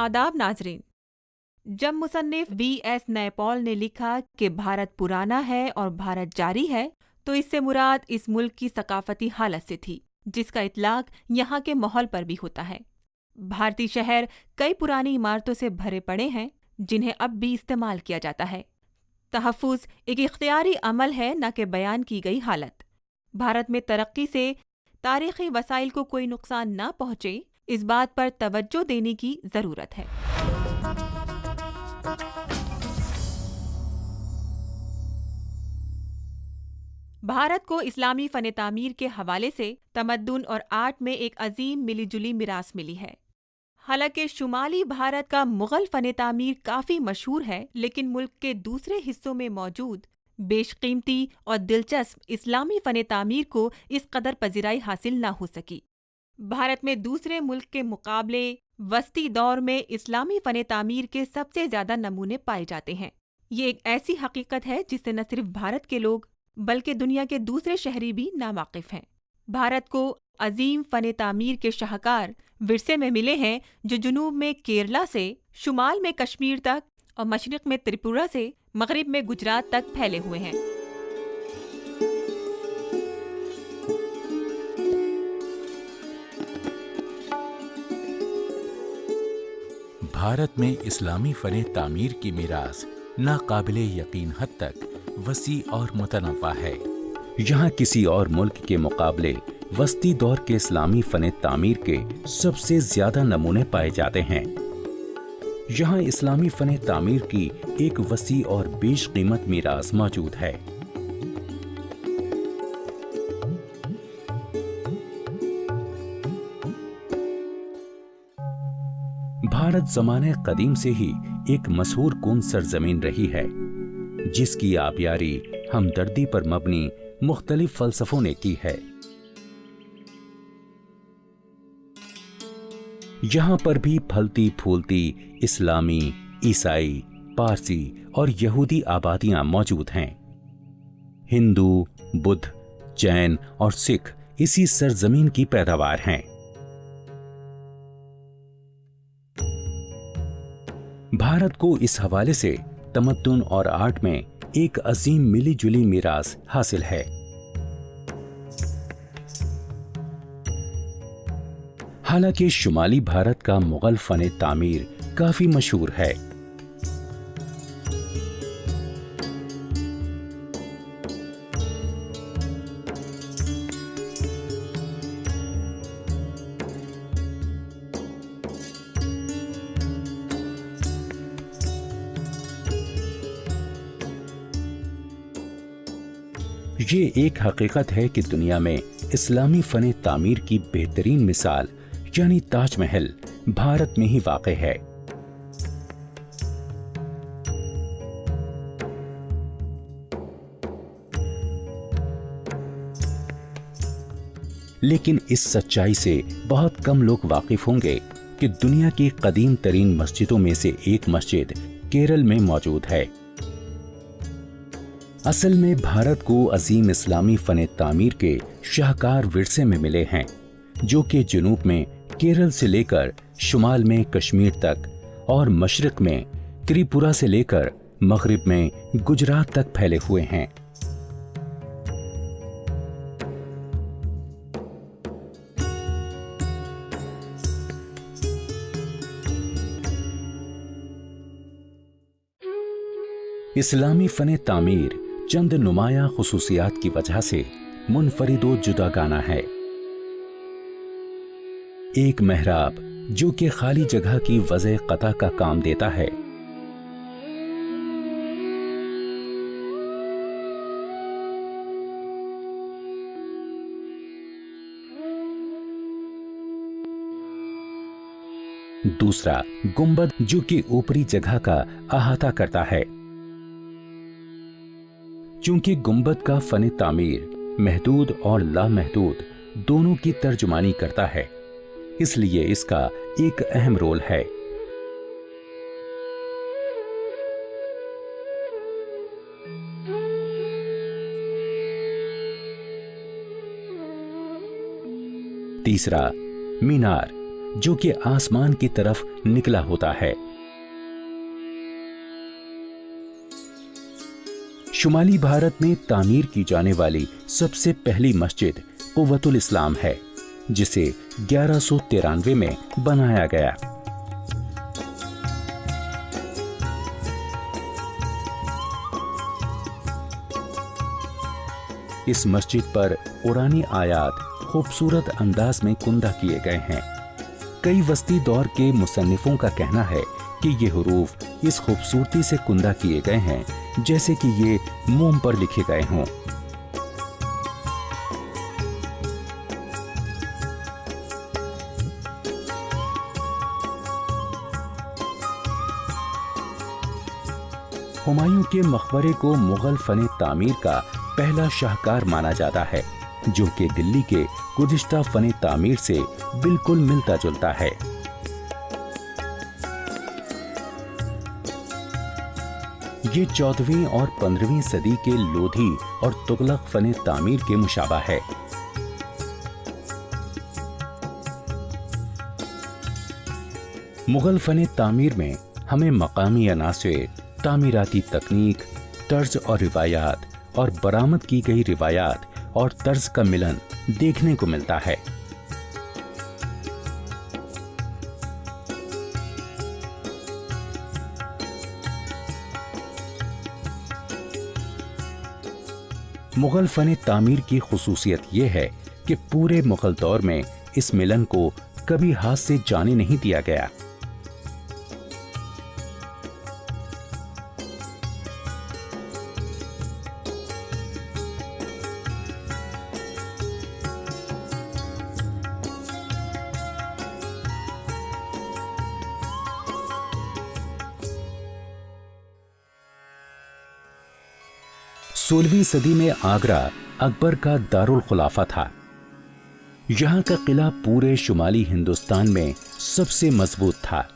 आदाब नाजरीन। जब मुसन्निफ V.S. नैपॉल ने लिखा कि भारत पुराना है और भारत जारी है, तो इससे मुराद इस मुल्क की सकाफती हालत से थी, जिसका इतलाक यहाँ के माहौल पर भी होता है। भारतीय शहर कई पुरानी इमारतों से भरे पड़े हैं, जिन्हें अब भी इस्तेमाल किया जाता है। तहफ़्फ़ुज़ एक इख्तियारी अमल है, न कि बयान की गई हालत। भारत में तरक्की से तारीख़ी वसाइल को कोई नुकसान न पहुँचे, इस बात पर तवज्जो देने की ज़रूरत है। भारत को इस्लामी फ़न तामीर के हवाले से तमद्दुन और आर्ट में एक अजीम मिलीजुली मिरास मिली है। हालांकि शुमाली भारत का मुग़ल फ़न तामीर काफ़ी मशहूर है, लेकिन मुल्क के दूसरे हिस्सों में मौजूद बेशकीमती और दिलचस्प इस्लामी फ़न तामीर को इस कदर पज़िराई हासिल न हो सकी। भारत में दूसरे मुल्क के मुकाबले वस्ती दौर में इस्लामी फ़न तामीर के सबसे ज़्यादा नमूने पाए जाते हैं। ये एक ऐसी हकीकत है जिससे न सिर्फ भारत के लोग बल्कि दुनिया के दूसरे शहरी भी नावाकिफ़ हैं। भारत को अजीम फ़न तामीर के शाहकार विरसे में मिले हैं, जो जुनूब में केरला से, शुमाल में कश्मीर तक और मशरिक़ में त्रिपुरा से मग़रिब में गुजरात तक फैले हुए हैं। भारत में इस्लामी फ़न तामीर की मीरास नाकाबिले यकीन हद तक वसी और मुतनव्वा है। यहाँ किसी और मुल्क के मुकाबले वस्ती दौर के इस्लामी फ़न तामीर के सबसे ज्यादा नमूने पाए जाते हैं। यहाँ इस्लामी फ़न तामीर की एक वसी और बेशकीमत मीरास मौजूद है। भारत ज़माने कदीम से ही एक मशहूर कौन सरजमीन रही है, जिसकी आबियारी हमदर्दी पर मबनी मुख्तलिफ फ़लसफ़ों ने की है। यहाँ पर भी फलती फूलती इस्लामी, ईसाई, पारसी और यहूदी आबादियां मौजूद हैं। हिंदू, बुद्ध, जैन और सिख इसी सरजमीन की पैदावार हैं। भारत को इस हवाले से तमद्दुन और आर्ट में एक अजीम मिली जुली मीरास हासिल है। हालांकि शुमाली भारत का मुग़ल फ़न तामीर काफी मशहूर है। ये एक हकीकत है कि दुनिया में इस्लामी फ़न तामीर की बेहतरीन मिसाल यानी ताजमहल भारत में ही वाक़ है। लेकिन इस सच्चाई से बहुत कम लोग वाकिफ होंगे कि दुनिया की कदीम तरीन मस्जिदों में से एक मस्जिद केरल में मौजूद है। असल में भारत को अजीम इस्लामी फ़न तामीर के शाहकार विरसे में मिले हैं, जो कि जुनूब में केरल से लेकर शुमाल में कश्मीर तक और मशरिक़ में त्रिपुरा से लेकर मग़रिब में गुजरात तक फैले हुए हैं। इस्लामी फ़न तामीर चंद नुमाया खुसूसियात की वजह से मुनफरिद व जुदागाना है। एक मेहराब जो कि खाली जगह की वज़े क़ता का काम देता है। दूसरा गुंबद जो कि ऊपरी जगह का अहाता करता है। चूंकि गुंबद का फ़न तामीर महदूद और लामहदूद दोनों की तर्जुमानी करता है, इसलिए इसका एक अहम रोल है। तीसरा मीनार जो कि आसमान की तरफ निकला होता है। शुमाली भारत में तामीर की जाने वाली सबसे पहली मस्जिद कुव्वतुल इस्लाम है, जिसे 1193 में बनाया गया। इस मस्जिद पर कुरानी आयात खूबसूरत अंदाज में कुंदा किए गए हैं। कई वस्ती दौर के मुसन्निफों का कहना है कि ये हुरूफ इस खूबसूरती से कुंदा किए गए हैं जैसे कि ये मोम पर लिखे गए हों। हुमायूं के मकबरे को मुगल फन तामीर का पहला शाहकार माना जाता है, जो कि दिल्ली के गुज़िश्ता फन तामीर से बिल्कुल मिलता जुलता है। ये 14वीं और 15वीं सदी के लोधी और तुगलक फन तामीर के मुशाबा है। मुगल फन तामीर में हमें मकामी अनासिर, तामीराती तकनीक, तर्ज और रिवायात और बरामद की गई रिवायात और तर्ज का मिलन देखने को मिलता है। मुगल फन तामीर की खुसूसियत यह है कि पूरे मुगल दौर में इस मिलन को कभी हाथ से जाने नहीं दिया गया। सोलहवीं सदी में आगरा अकबर का दारुल खुलाफा था। यहाँ का किला पूरे शुमाली हिंदुस्तान में सबसे मजबूत था,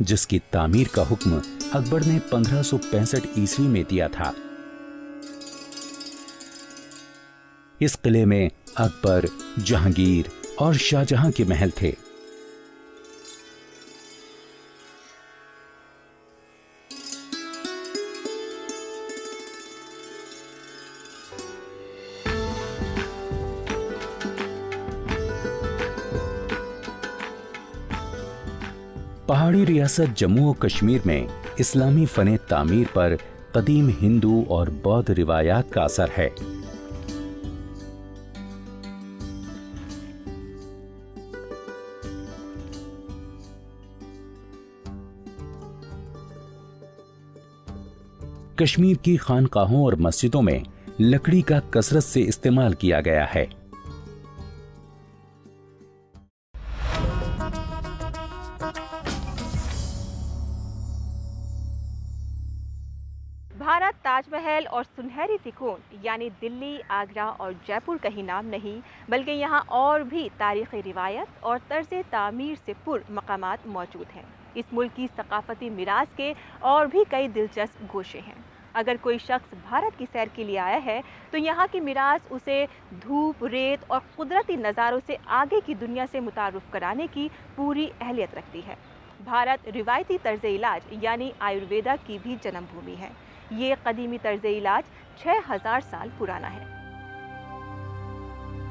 जिसकी तामीर का हुक्म अकबर ने 1565 ईस्वी में दिया था। इस किले में अकबर, जहांगीर और शाहजहां के महल थे। पहाड़ी रियासत जम्मू और कश्मीर में इस्लामी फन तामीर पर कदीम हिंदू और बौद्ध रिवायात का असर है। कश्मीर की खानकाहों और मस्जिदों में लकड़ी का कसरत से इस्तेमाल किया गया है। भारत ताजमहल और सुनहरी तिकोन यानी दिल्ली, आगरा और जयपुर का ही नाम नहीं, बल्कि यहाँ और भी तारीख़ी रिवायत और तर्ज तामीर से पुर मकामात मौजूद हैं। इस मुल्क की सकाफती मीरास के और भी कई दिलचस्प गोशे हैं। अगर कोई शख्स भारत की सैर के लिए आया है तो यहाँ की मीरास उसे धूप, रेत और कुदरती नज़ारों से आगे की दुनिया से मुतारुफ कराने की पूरी अहलियत रखती है। भारत रिवायती तर्ज इलाज यानी आयुर्वेदा की भी जन्मभूमि है। ये कदीमी तर्ज इलाज 6000 साल पुराना है।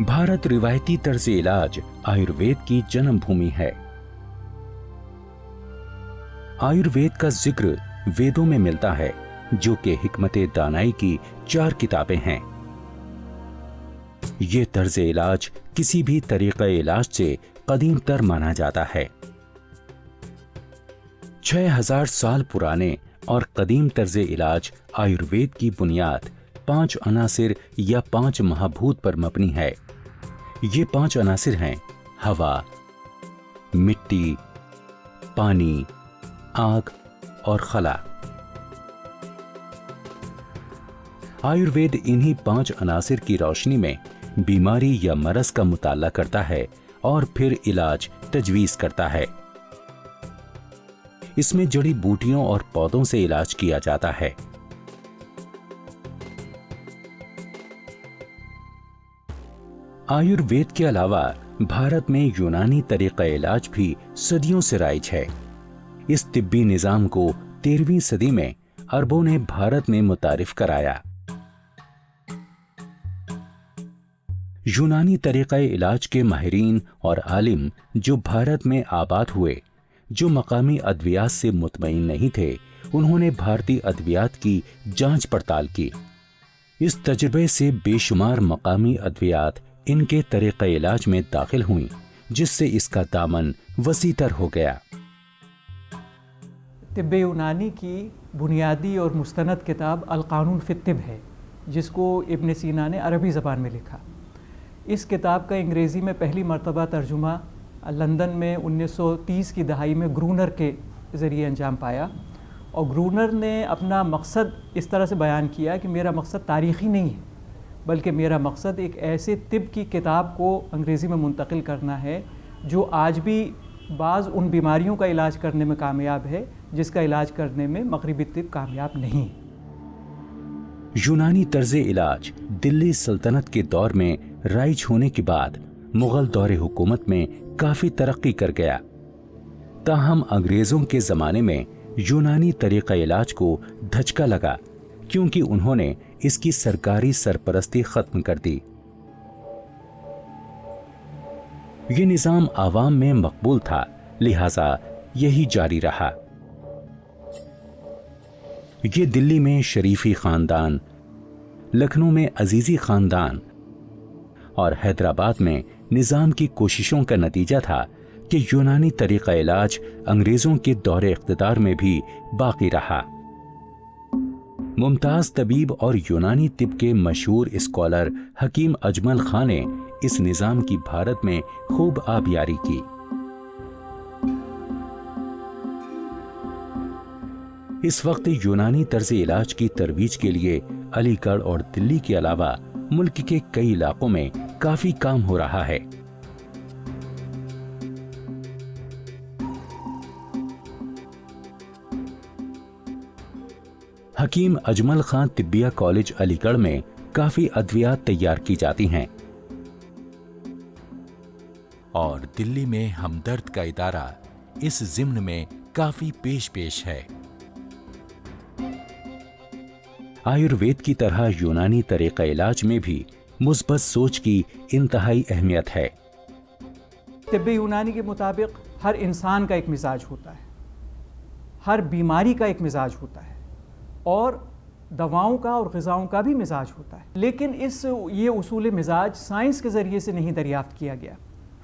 भारत रिवायती तर्ज इलाज आयुर्वेद की जन्मभूमि है। आयुर्वेद का जिक्र वेदों में मिलता है, जो कि हिकमत दानाई की 4 किताबें हैं। ये तर्ज इलाज किसी भी तरीक़ा इलाज से कदीम तर माना जाता है। 6000 साल पुराने और कदीम तर्ज इलाज आयुर्वेद की बुनियाद 5 अनासिर या 5 महाभूत पर मबनी है। ये 5 अनासिर हैं हवा, मिट्टी, पानी, आग और खला। आयुर्वेद इन्हीं 5 अनासिर की रोशनी में बीमारी या मरज का मुताला करता है और फिर इलाज तजवीज़ करता है। इसमें जड़ी बूटियों और पौधों से इलाज किया जाता है। आयुर्वेद के अलावा भारत में यूनानी तरीक़ा इलाज भी सदियों से राइज है। इस तिब्बी निजाम को 13वीं सदी में अरबों ने भारत में मुतारिफ कराया। यूनानी तरीक़े इलाज के माहिरीन और आलिम जो भारत में आबाद हुए, जो मकामी अद्वियात से मुतमईन नहीं थे, उन्होंने भारतीय अद्वियात की जांच पड़ताल की। इस तजुर्बे से बेशुमार मकामी अद्वियात इनके तरीक़े इलाज में दाखिल हुई, जिससे इसका दामन वसीतर हो गया। तिब्बे यूनानी की बुनियादी और मुस्तनद किताब अल-क़ानून फ़ी तिब है, जिसको इब्न सीना ने अरबी ज़बान में लिखा। इस किताब का अंग्रेज़ी में पहली मरतबा तर्जुमा लंदन में 1930 की दहाई में ग्रूनर के ज़रिए अंजाम पाया, और ग्रूनर ने अपना मकसद इस तरह से बयान किया कि मेरा मकसद तारीख़ी नहीं है, बल्कि मेरा मकसद एक ऐसे तिब की किताब को अंग्रेज़ी में मुंतकिल करना है जो आज भी बाज़ उन बीमारियों का इलाज करने में कामयाब है जिसका इलाज करने में मगरिबी तिब कामयाब नहीं। यूनानी तर्ज़े इलाज दिल्ली सल्तनत के दौर में राइज होने के बाद मुग़ल दौरे हुकूमत में काफ़ी तरक्की कर गया। ताहम अंग्रेज़ों के ज़माने में यूनानी तरीक़ा इलाज को धचका लगा, क्योंकि उन्होंने इसकी सरकारी सरपरस्ती ख़त्म कर दी। ये निज़ाम आवाम में मकबूल था, लिहाजा यही जारी रहा। ये दिल्ली में शरीफी ख़ानदान, लखनऊ में अजीज़ी ख़ानदान और हैदराबाद में निज़ाम की कोशिशों का नतीजा था कि यूनानी तरीक़ा इलाज अंग्रेज़ों के दौरे इक़्तिदार में भी बाकी रहा। मुमताज़ तबीब और यूनानी तिब के मशहूर स्कॉलर हकीम अजमल खां ने इस निज़ाम की भारत में खूब आबियारी की। इस वक्त यूनानी तर्ज़ इलाज की तरवीज के लिए अलीगढ़ और दिल्ली के अलावा मुल्क के कई इलाकों में काफी काम हो रहा है। हकीम अजमल खां तिब्बिया कॉलेज अलीगढ़ में काफी अद्वियात तैयार की जाती हैं और दिल्ली में हमदर्द का इदारा इस ज़िम्न में काफी पेश है। आयुर्वेद की तरह यूनानी तरीक़ा इलाज में भी मुस्बत सोच की इंतहाई अहमियत है। तिब्बे यूनानी के मुताबिक हर इंसान का एक मिजाज होता है, हर बीमारी का एक मिजाज होता है, और दवाओं का और ग़िज़ाओं का भी मिजाज होता है। लेकिन ये उसूल मिजाज साइंस के ज़रिए से नहीं दरियाफ़्त किया गया,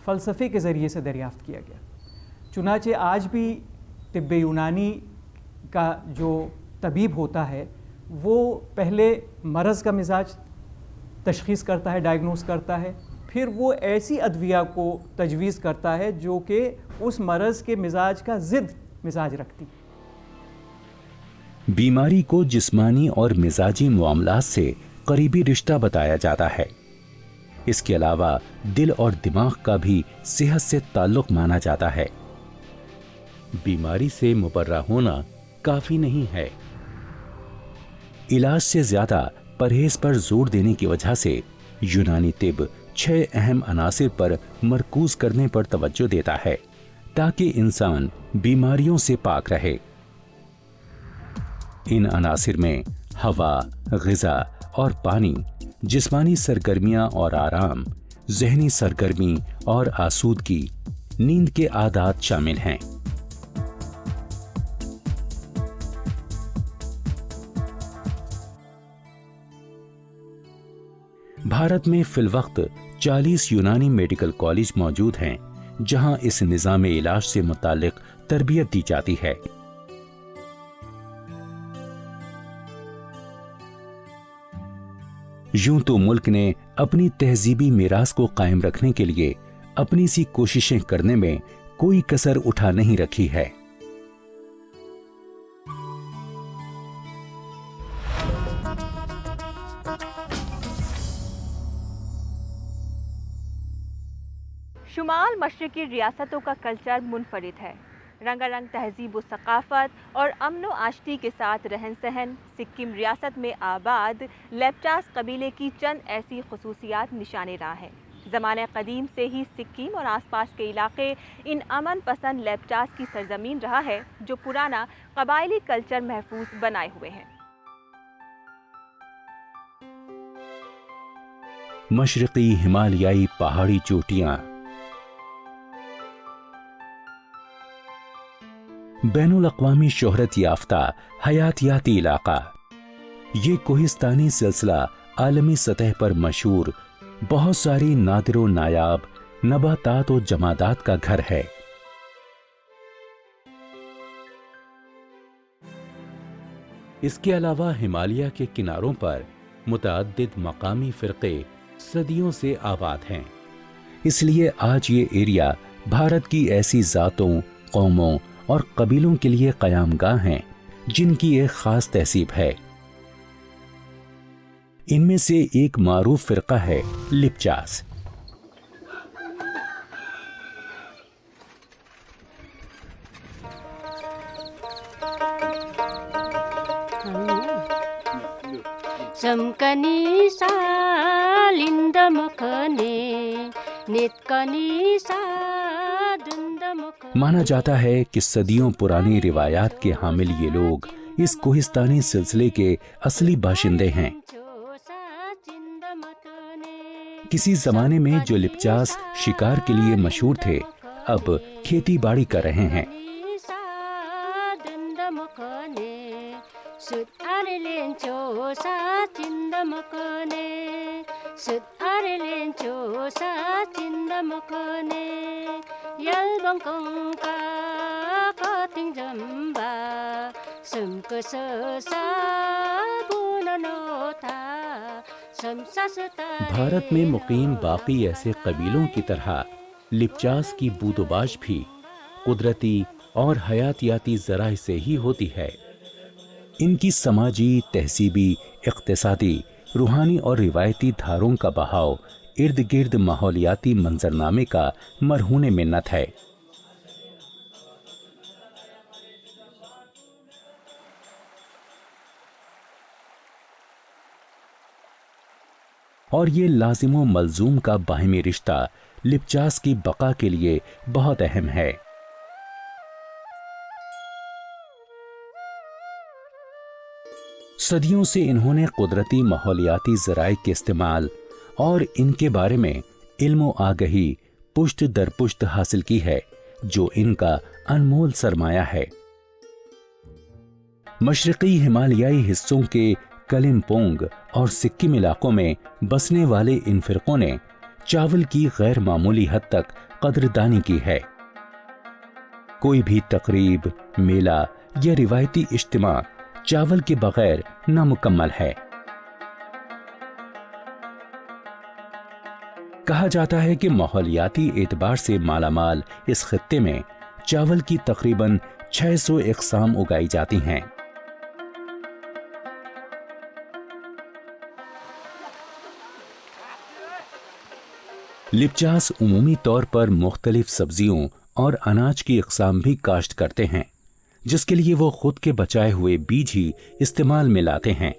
फ़लसफ़े के ज़रिए से दरियाफ़्त किया गया। चुनाचे आज भी तिब्बे यूनानी का जो तबीब होता है वो पहले मरज़ का मिजाज तशख़ीस करता है, डायग्नोस करता है, फिर वो ऐसी अद्विया को तजवीज़ करता है जो कि उस मरज़ के मिजाज का ज़िद मिजाज रखती। बीमारी को जिस्मानी और मिजाजी मामलात से करीबी रिश्ता बताया जाता है। इसके अलावा दिल और दिमाग का भी सेहत से ताल्लुक़ माना जाता है। बीमारी से मुबर्रा होना काफ़ी नहीं है, इलाज से ज्यादा परहेज पर जोर देने की वजह से यूनानी तिब 6 अहम अनासिर पर मरकूज करने पर तवज्जो देता है ताकि इंसान बीमारियों से पाक रहे। इन अनासिर में हवा, ग़िज़ा और पानी, जिस्मानी सरगर्मियां और आराम, ज़हनी सरगर्मी और आसूदगी, नींद के आदात शामिल हैं। भारत में फिलवक्त 40 यूनानी मेडिकल कॉलेज मौजूद हैं जहां इस निज़ाम इलाज से मुतालिक तरबियत दी जाती है। यूं तो मुल्क ने अपनी तहजीबी मीरास को कायम रखने के लिए अपनी सी कोशिशें करने में कोई कसर उठा नहीं रखी है। शुमाल मशरकी रियासतों का कल्चर मुनफरिद है। रंगारंग तहजीब व सकाफ़त और अमन व आशती के साथ रहन सहन सिक्किम रियासत में आबाद लेप्चास कबीले की चंद ऐसी खसूसियात निशाने राह हैं। ज़माने क़दीम से ही सिक्किम और आसपास के इलाके इन अमन पसंद लेप्चास की सरजमीन रहा है, जो पुराना कबायली कल्चर महफूज बनाए हुए हैं। मशरक़ी हिमालयाई पहाड़ी चोटियां, बैनुल अक़वामी शोहरत याफ्ता हयातियाती इलाका, ये कोहिस्तानी सिलसिला आलमी सतह पर मशहूर बहुत सारी नादिर व नायाब नबातात और जमादात का घर है। इसके अलावा हिमालय के किनारों पर मुतअद्दिद मकामी फ़िरक़े सदियों से आबाद हैं। इसलिए आज ये एरिया भारत की ऐसी ज़ातों, कौमों और कबीलों के लिए क़यामगाह हैं जिनकी एक ख़ास तहसीब है। इनमें से एक मारूफ फ़िरक़ा है लिप्चास। माना जाता है कि सदियों पुरानी रिवायात के हामिल ये लोग इस कोहिस्तानी सिलसिले के असली बाशिंदे हैं। किसी जमाने में जो लिप्चास शिकार के लिए मशहूर थे, अब खेती बाड़ी कर रहे हैं। भारत में मुकीम बाकी ऐसे कबीलों की तरह लिप्चास की बूदोबाश भी कुदरती और हयातियाती ज़राए से ही होती है। इनकी समाजी, तहसीबी, इक़्तिसादी, रूहानी और रिवायती धारों का बहाव इर्द गिर्द माहौलियाती मंजरनामे का मरहूने मिन्नत है। और ये लाजिम व मलजूम का बाहिमी रिश्ता लिप्चास की बका के लिए बहुत अहम है। सदियों से इन्होंने कुदरती माहौलियाती ज़राए के इस्तेमाल और इनके बारे में इल्म आगही पुश्त दर पुश्त हासिल की है, जो इनका अनमोल सरमाया है। मशरक़ी हिमालयाई हिस्सों के कलिम्पोंग और सिक्किम इलाकों में बसने वाले इन फ़िरक़ों ने चावल की गैर मामूली हद तक कदरदानी की है। कोई भी तकरीब, मेला या रिवायती इज्तिमा चावल के बगैर नामुकम्मल है। कहा जाता है कि माहौलियाती एतबार से मालामाल इस खित्ते में चावल की तकरीबन 600 इक़साम उगाई जाती हैं। लिप्चास उमूमी तौर पर मुख्तलिफ सब्जियों और अनाज की इक़साम भी काश्त करते हैं, जिसके लिए वो खुद के बचाए हुए बीज ही इस्तेमाल में लाते हैं।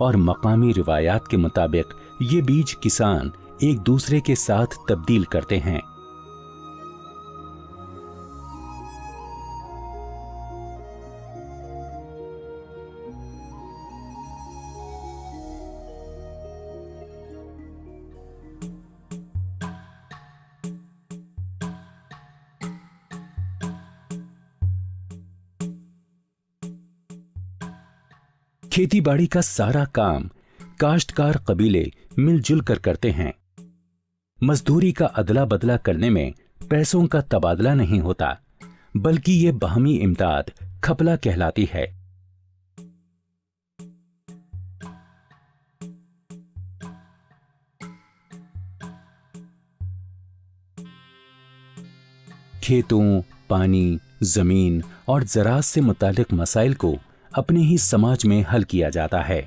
और मकामी रिवायात के मुताबिक ये बीज किसान एक दूसरे के साथ तब्दील करते हैं। खेती बाड़ी का सारा काम काश्तकार कबीले मिलजुल कर करते हैं। मजदूरी का अदला बदला करने में पैसों का तबादला नहीं होता, बल्कि ये बाहमी इमदाद खपला कहलाती है। खेतों, पानी, जमीन और ज़राअत से मुतालिक मसाइल को अपने ही समाज में हल किया जाता है।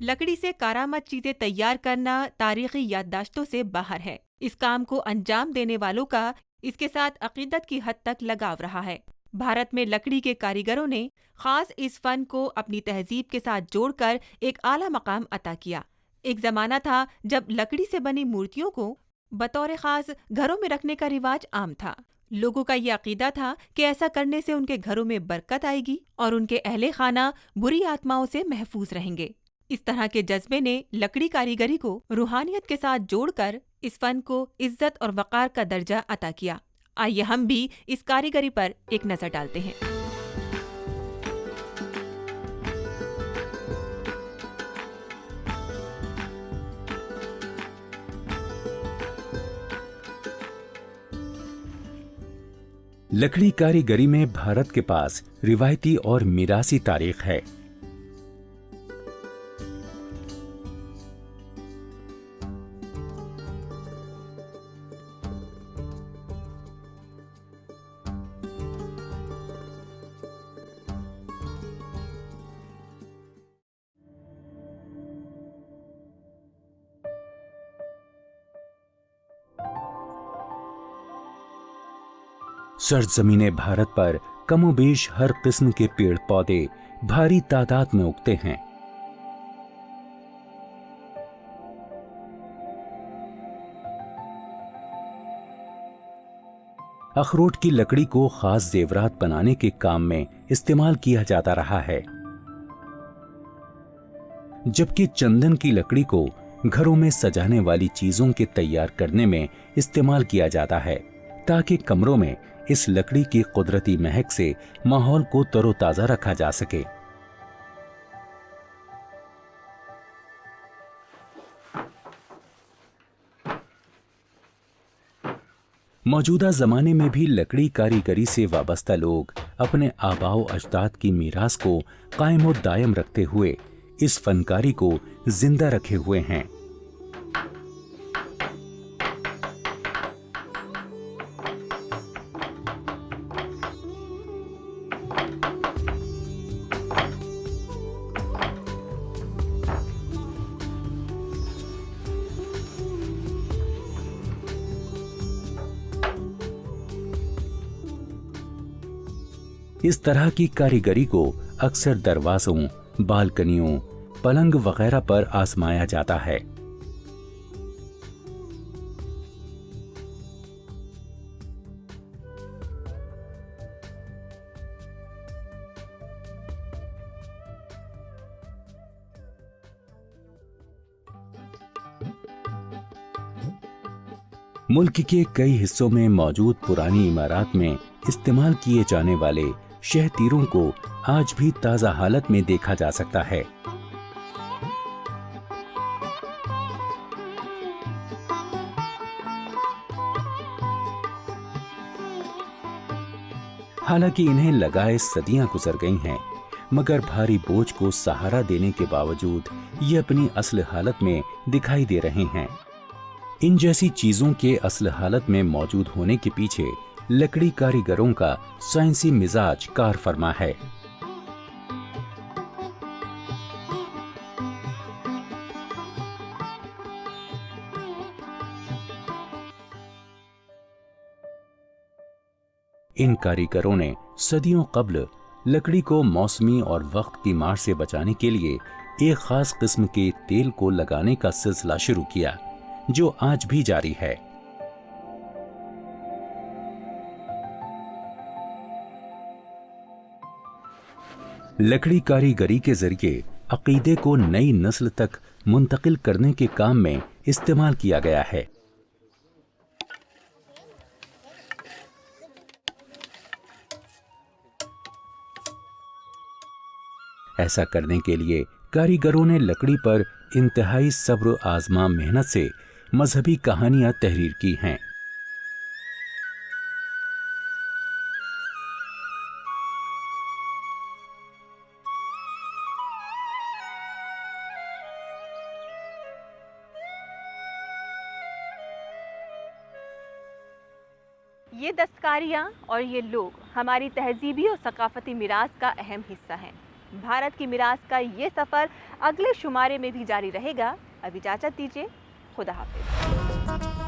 लकड़ी से कारामद चीजें तैयार करना तारीखी याददाश्तों से बाहर है। इस काम को अंजाम देने वालों का इसके साथ अकीदत की हद तक लगाव रहा है। भारत में लकड़ी के कारीगरों ने खास इस फन को अपनी तहजीब के साथ जोड़कर एक आला मकाम अता किया। एक जमाना था जब लकड़ी से बनी मूर्तियों को बतौर खास घरों में रखने का रिवाज आम था। लोगों का ये अकीदा था कि ऐसा करने से उनके घरों में बरकत आएगी और उनके अहले खाना बुरी आत्माओं से महफूज रहेंगे। इस तरह के जज्बे ने लकड़ी कारीगरी को रूहानियत के साथ जोड़कर इस फन को इज्जत और वक़ार का दर्जा अता किया। आइए हम भी इस कारीगरी पर एक नज़र डालते हैं। लकड़ी कारीगरी में भारत के पास रिवायती और मिरासी तारीख है। सरजमीने भारत पर कमोबेश हर किस्म के पेड़ पौधे भारी तादाद में उगते हैं। अखरोट की लकड़ी को खास जेवरात बनाने के काम में इस्तेमाल किया जाता रहा है, जबकि चंदन की लकड़ी को घरों में सजाने वाली चीजों के तैयार करने में इस्तेमाल किया जाता है, ताकि कमरों में इस लकड़ी की कुदरती महक से माहौल को तरोताजा रखा जा सके। मौजूदा जमाने में भी लकड़ी कारीगरी से वाबस्ता लोग अपने आबाओ अजदाद की मीरास को कायम और दायम रखते हुए इस फनकारी को जिंदा रखे हुए हैं। इस तरह की कारीगरी को अक्सर दरवाजों, बालकनियों, पलंग वगैरह पर आजमाया जाता है। मुल्क के कई हिस्सों में मौजूद पुरानी इमारत में इस्तेमाल किए जाने वाले शह तीरों को आज भी ताजा हालत में देखा जा सकता है। हालांकि इन्हें लगाए सदियां गुजर गई हैं, मगर भारी बोझ को सहारा देने के बावजूद ये अपनी असल हालत में दिखाई दे रहे हैं। इन जैसी चीजों के असल हालत में मौजूद होने के पीछे लकड़ी कारीगरों का साइंसी मिजाज कार फरमा है। इन कारीगरों ने सदियों कब्ल लकड़ी को मौसमी और वक्त की मार से बचाने के लिए एक खास किस्म के तेल को लगाने का सिलसिला शुरू किया, जो आज भी जारी है। लकड़ी कारीगरी के जरिए अकीदे को नई नस्ल तक मुंतकिल करने के काम में इस्तेमाल किया गया है। ऐसा करने के लिए कारीगरों ने लकड़ी पर इंतहाई सब्र आजमा मेहनत से मजहबी कहानियां तहरीर की हैं। ये दस्तकारियाँ और ये लोग हमारी तहजीबी और सकाफती मिरास का अहम हिस्सा हैं। भारत की मिरास का ये सफ़र अगले शुमारे में भी जारी रहेगा। अब इजाज़त दीजिए, खुदा हाफिज़।